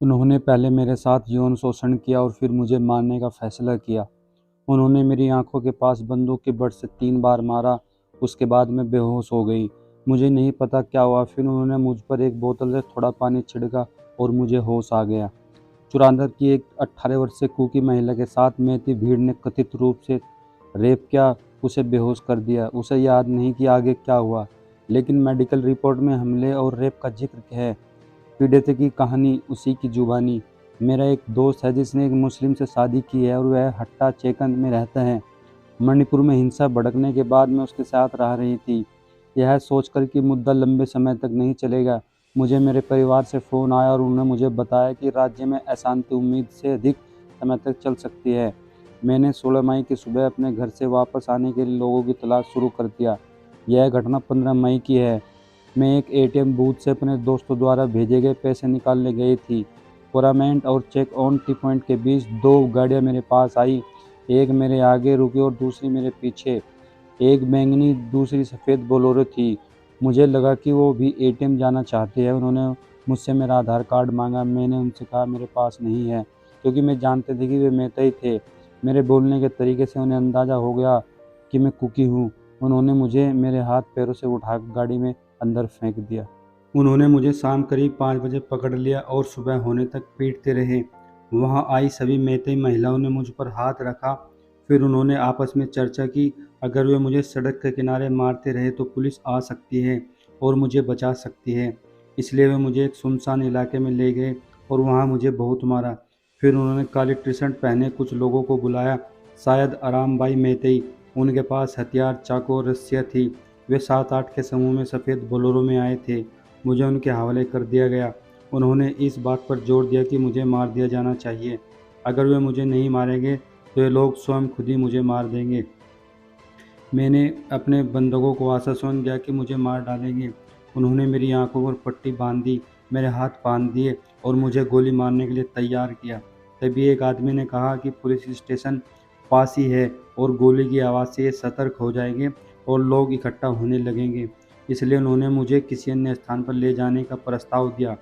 उन्होंने पहले मेरे साथ यौन शोषण किया और फिर मुझे मारने का फैसला किया। उन्होंने मेरी आंखों के पास बंदूक के बट से 3 बार मारा। उसके बाद मैं बेहोश हो गई। मुझे नहीं पता क्या हुआ। फिर उन्होंने मुझ पर एक बोतल से थोड़ा पानी छिड़का और मुझे होश आ गया। चुरांदर की एक 18 वर्षीय कुकी महिला के साथ मेथी भीड़ ने कथित रूप से रेप किया, उसे बेहोश कर दिया। उसे याद नहीं कि आगे क्या हुआ, लेकिन मेडिकल रिपोर्ट में हमले और रेप का जिक्र है। पीड़ित की कहानी उसी की जुबानी। मेरा एक दोस्त है जिसने एक मुस्लिम से शादी की है और वह हट्टा चेकंद में रहता है। मणिपुर में हिंसा भड़कने के बाद मैं उसके साथ रह रही थी, यह सोचकर कि मुद्दा लंबे समय तक नहीं चलेगा। मुझे मेरे परिवार से फ़ोन आया और उन्होंने मुझे बताया कि राज्य में अशांति उम्मीद से अधिक समय तक चल सकती है। मैंने 16 मई की सुबह अपने घर से वापस आने के लिए लोगों की तलाश शुरू कर दिया। यह घटना 15 मई की है। मैं एक एटीएम बूथ से अपने दोस्तों द्वारा भेजे गए पैसे निकालने गई थी। कोरामेंट और चेक ऑन टी पॉइंट के बीच 2 गाड़ियां मेरे पास आई। एक मेरे आगे रुकी और दूसरी मेरे पीछे। एक बैंगनी, दूसरी सफ़ेद बोलेरो थी। मुझे लगा कि वो भी एटीएम जाना चाहते हैं। उन्होंने मुझसे मेरा आधार कार्ड मांगा। मैंने उनसे कहा मेरे पास नहीं है, क्योंकि मैं जानते थे कि वे मेहते थे। मेरे बोलने के तरीके से उन्हें अंदाज़ा हो गया कि मैं कुकी हूँ। उन्होंने मुझे मेरे हाथ पैरों से उठाकर गाड़ी में अंदर फेंक दिया। उन्होंने मुझे शाम करीब 5 बजे पकड़ लिया और सुबह होने तक पीटते रहे। वहाँ आई सभी मेहते महिलाओं ने मुझ पर हाथ रखा। फिर उन्होंने आपस में चर्चा की, अगर वे मुझे सड़क के किनारे मारते रहे तो पुलिस आ सकती है और मुझे बचा सकती है। इसलिए वे मुझे एक सुनसान इलाके में ले गए और वहाँ मुझे बहुत मारा। फिर उन्होंने काली टी शर्ट पहने कुछ लोगों को बुलाया, शायद आरामबाई मेहते। उनके पास हथियार, चाकू और रस्सियाँ थी। वे 7-8 के समूह में सफ़ेद बोलेरो में आए थे। मुझे उनके हवाले कर दिया गया। उन्होंने इस बात पर जोर दिया कि मुझे मार दिया जाना चाहिए। अगर वे मुझे नहीं मारेंगे तो ये लोग स्वयं खुद ही मुझे मार देंगे। मैंने अपने बंधकों को आश्वासन दिया कि मुझे मार डालेंगे। उन्होंने मेरी आंखों पर पट्टी बांध दी, मेरे हाथ बांध दिए और मुझे गोली मारने के लिए तैयार किया। तभी एक आदमी ने कहा कि पुलिस स्टेशन पास ही है और गोली की आवाज़ से ये सतर्क हो जाएंगे और लोग इकट्ठा होने लगेंगे। इसलिए उन्होंने मुझे किसी अन्य स्थान पर ले जाने का प्रस्ताव दिया।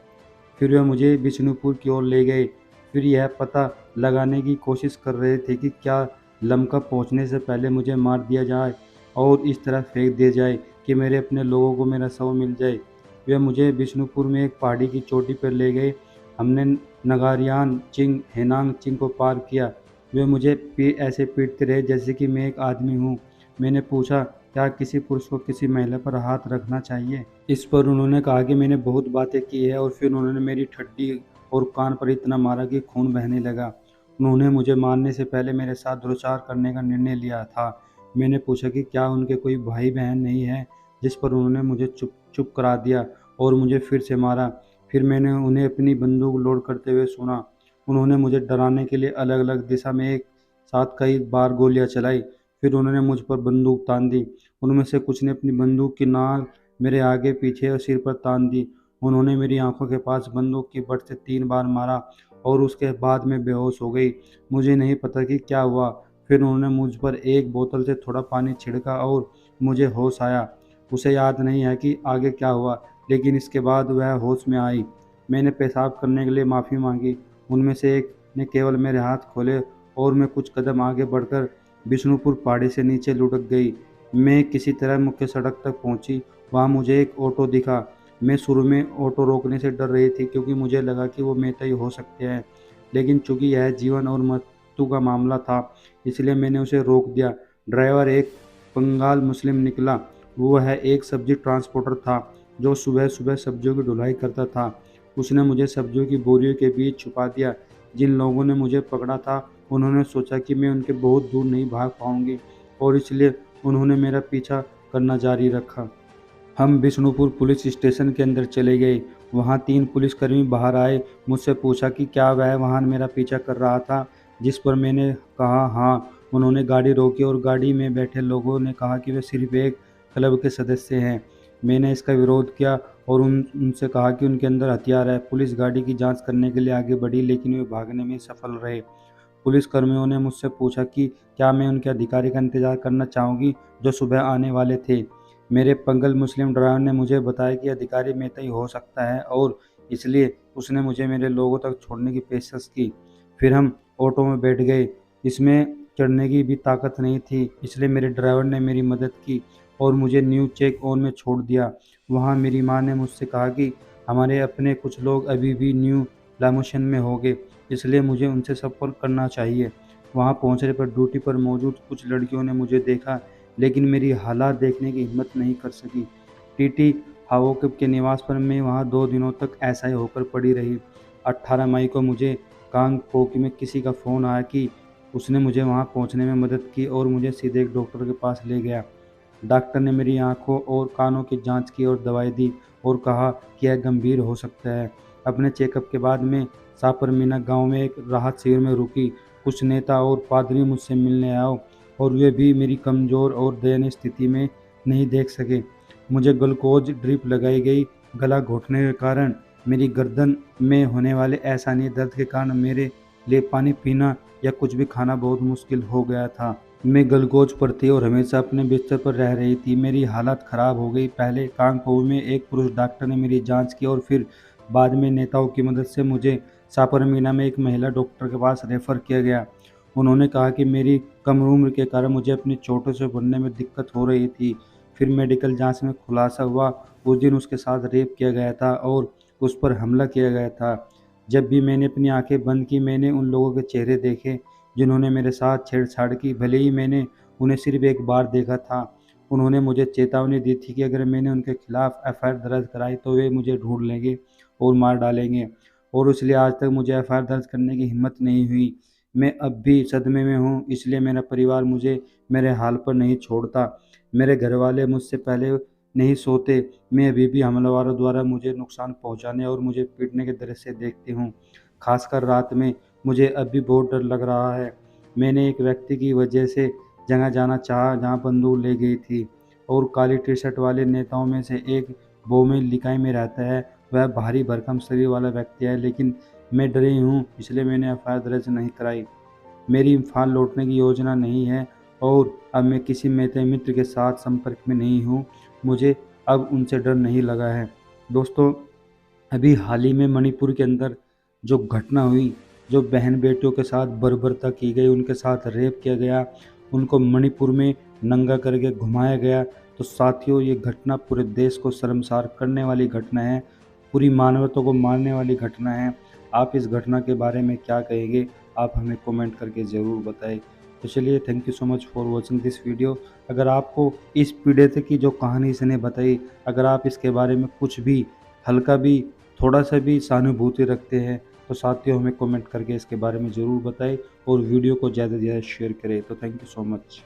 फिर वे मुझे बिष्णुपुर की ओर ले गए। फिर यह पता लगाने की कोशिश कर रहे थे कि क्या लमका पहुंचने से पहले मुझे मार दिया जाए और इस तरह फेंक दिया जाए कि मेरे अपने लोगों को मेरा शव मिल जाए। वे मुझे बिष्णुपुर में एक पहाड़ी की चोटी पर ले गए। हमने नगारियान चिंग हेनांग चिंग को पार किया। वे मुझे ऐसे पीटते रहे जैसे कि मैं एक आदमी हूँ। मैंने पूछा, क्या किसी पुरुष को किसी महिला पर हाथ रखना चाहिए? इस पर उन्होंने कहा कि मैंने बहुत बातें की है और फिर उन्होंने मेरी ठड्डी और कान पर इतना मारा कि खून बहने लगा। उन्होंने मुझे मारने से पहले मेरे साथ दुर्व्यवहार करने का निर्णय लिया था। मैंने पूछा कि क्या उनके कोई भाई बहन नहीं है, जिस पर उन्होंने मुझे चुप चुप करा दिया और मुझे फिर से मारा। फिर मैंने उन्हें अपनी बंदूक लोड करते हुए सुना। उन्होंने मुझे डराने के लिए अलग अलग दिशा में एक साथ कई बार गोलियां चलाई। फिर उन्होंने मुझ पर बंदूक तान दी। उनमें से कुछ ने अपनी बंदूक की नाल मेरे आगे पीछे और सिर पर तान दी। उन्होंने मेरी आंखों के पास बंदूक की बट से 3 बार मारा और उसके बाद मैं बेहोश हो गई। मुझे नहीं पता कि क्या हुआ। फिर उन्होंने मुझ पर एक बोतल से थोड़ा पानी छिड़का और मुझे होश आया। उसे याद नहीं है कि आगे क्या हुआ, लेकिन इसके बाद वह होश में आई। मैंने पेशाब करने के लिए माफ़ी मांगी। उनमें से एक ने केवल मेरे हाथ खोले और मैं कुछ कदम आगे बढ़कर बिष्णुपुर पहाड़ी से नीचे लुढ़क गई। मैं किसी तरह मुख्य सड़क तक पहुंची। वहाँ मुझे एक ऑटो दिखा। मैं शुरू में ऑटो रोकने से डर रही थी, क्योंकि मुझे लगा कि वो मेहता हो सकते हैं, लेकिन चूंकि यह जीवन और मृत्यु का मामला था, इसलिए मैंने उसे रोक दिया। ड्राइवर एक बंगाल मुस्लिम निकला। वह एक सब्जी ट्रांसपोर्टर था जो सुबह सुबह सब्जियों की ढुलाई करता था। उसने मुझे सब्जियों की बोरियों के बीच छुपा दिया। जिन लोगों ने मुझे पकड़ा था उन्होंने सोचा कि मैं उनके बहुत दूर नहीं भाग पाऊंगी और इसलिए उन्होंने मेरा पीछा करना जारी रखा। हम बिष्णुपुर पुलिस स्टेशन के अंदर चले गए। वहाँ 3 पुलिसकर्मी बाहर आए। मुझसे पूछा कि क्या वह वाहन मेरा पीछा कर रहा था, जिस पर मैंने कहा हाँ। उन्होंने गाड़ी रोकी और गाड़ी में बैठे लोगों ने कहा कि वे सिर्फ एक क्लब के सदस्य हैं। मैंने इसका विरोध किया और उनसे कहा कि उनके अंदर हथियार है। पुलिस गाड़ी की जांच करने के लिए आगे बढ़ी, लेकिन वे भागने में सफल रहे। पुलिसकर्मियों ने मुझसे पूछा कि क्या मैं उनके अधिकारी का इंतजार करना चाहूँगी जो सुबह आने वाले थे। मेरे पंगल मुस्लिम ड्राइवर ने मुझे बताया कि अधिकारी मेहता ही हो सकता है और इसलिए उसने मुझे मेरे लोगों तक छोड़ने की पेशकश की। फिर हम ऑटो में बैठ गए। इसमें चढ़ने की भी ताकत नहीं थी, इसलिए मेरे ड्राइवर ने मेरी मदद की और मुझे न्यू चेक ऑन में छोड़ दिया। वहाँ मेरी माँ ने मुझसे कहा कि हमारे अपने कुछ लोग अभी भी न्यू लामोशन में होंगे, इसलिए मुझे उनसे संपर्क करना चाहिए। वहाँ पहुँचने पर ड्यूटी पर मौजूद कुछ लड़कियों ने मुझे देखा, लेकिन मेरी हालात देखने की हिम्मत नहीं कर सकी। टीटी हावोकिप के निवास पर मैं वहाँ 2 दिनों तक ऐसा ही होकर पड़ी रही। 18 मई को मुझे कांगपोकी में किसी का फ़ोन आया कि उसने मुझे वहाँ पहुँचने में मदद की और मुझे सीधे एक डॉक्टर के पास ले गया। डॉक्टर ने मेरी आंखों और कानों की जांच की और दवाई दी और कहा कि यह गंभीर हो सकता है। अपने चेकअप के बाद मैं सापरमीना गांव में एक राहत शिविर में रुकी। कुछ नेता और पादरी मुझसे मिलने आए और वे भी मेरी कमज़ोर और दयनीय स्थिति में नहीं देख सके। मुझे ग्लूकोज ड्रिप लगाई गई। गला घोटने के कारण मेरी गर्दन में होने वाले असहनीय दर्द के कारण मेरे लिए पानी पीना या कुछ भी खाना बहुत मुश्किल हो गया था। मैं ग्लूकोज पर थी और हमेशा अपने बिस्तर पर रह रही थी। मेरी हालत ख़राब हो गई। पहले कांगपोई में एक पुरुष डॉक्टर ने मेरी जांच की और फिर बाद में नेताओं की मदद से मुझे सापरमीना में एक महिला डॉक्टर के पास रेफ़र किया गया। उन्होंने कहा कि मेरी कम उम्र के कारण मुझे अपनी चोटों से बढ़ने में दिक्कत हो रही थी। फिर मेडिकल जांच में खुलासा हुआ उस दिन उसके साथ रेप किया गया था और उस पर हमला किया गया था। जब भी मैंने अपनी आंखें बंद की, मैंने उन लोगों के चेहरे देखे जिन्होंने मेरे साथ छेड़छाड़ की। भले ही मैंने उन्हें सिर्फ एक बार देखा था, उन्होंने मुझे चेतावनी दी थी कि अगर मैंने उनके खिलाफ एफआईआर दर्ज कराई तो वे मुझे ढूंढ लेंगे और मार डालेंगे, और इसलिए आज तक मुझे एफआईआर दर्ज करने की हिम्मत नहीं हुई। मैं अब भी सदमे में हूँ, इसलिए मेरा परिवार मुझे मेरे हाल पर नहीं छोड़ता। मेरे घर वाले मुझसे पहले नहीं सोते। मैं अभी भी हमलावरों द्वारा मुझे नुकसान पहुंचाने और मुझे पीटने के दृश्य देखती हूँ। खासकर रात में मुझे अब भी बहुत डर लग रहा है। मैंने एक व्यक्ति की वजह से जगह जाना चाहा जहाँ बंदूक ले गई थी, और काली टी शर्ट वाले नेताओं में से एक बोमे लिकाई में रहता है। वह भारी भरकम शरीर वाला व्यक्ति है, लेकिन मैं डरी हूँ, इसलिए मैंने एफआईआर दर्ज नहीं कराई। मेरी इम्फाल लौटने की योजना नहीं है और अब मैं किसी मेरे मित्र के साथ संपर्क में नहीं हूँ। मुझे अब उनसे डर नहीं लगा है। दोस्तों, अभी हाल ही में मणिपुर के अंदर जो घटना हुई, जो बहन बेटियों के साथ बर्बरता की गई, उनके साथ रेप किया गया, उनको मणिपुर में नंगा करके घुमाया गया, तो साथियों ये घटना पूरे देश को शर्मसार करने वाली घटना है, पूरी मानवता को मारने वाली घटना है। आप इस घटना के बारे में क्या कहेंगे? आप हमें कमेंट करके ज़रूर बताएं। तो चलिए, thank you so much for watching this video. अगर आपको इस पीड़ित की जो कहानी इसने बताई, अगर आप इसके बारे में कुछ भी हल्का भी थोड़ा सा भी सहानुभूति रखते हैं, तो साथियों हमें कमेंट करके इसके बारे में ज़रूर बताएं और वीडियो को ज़्यादा से ज़्यादा शेयर करें। तो थैंक यू सो मच।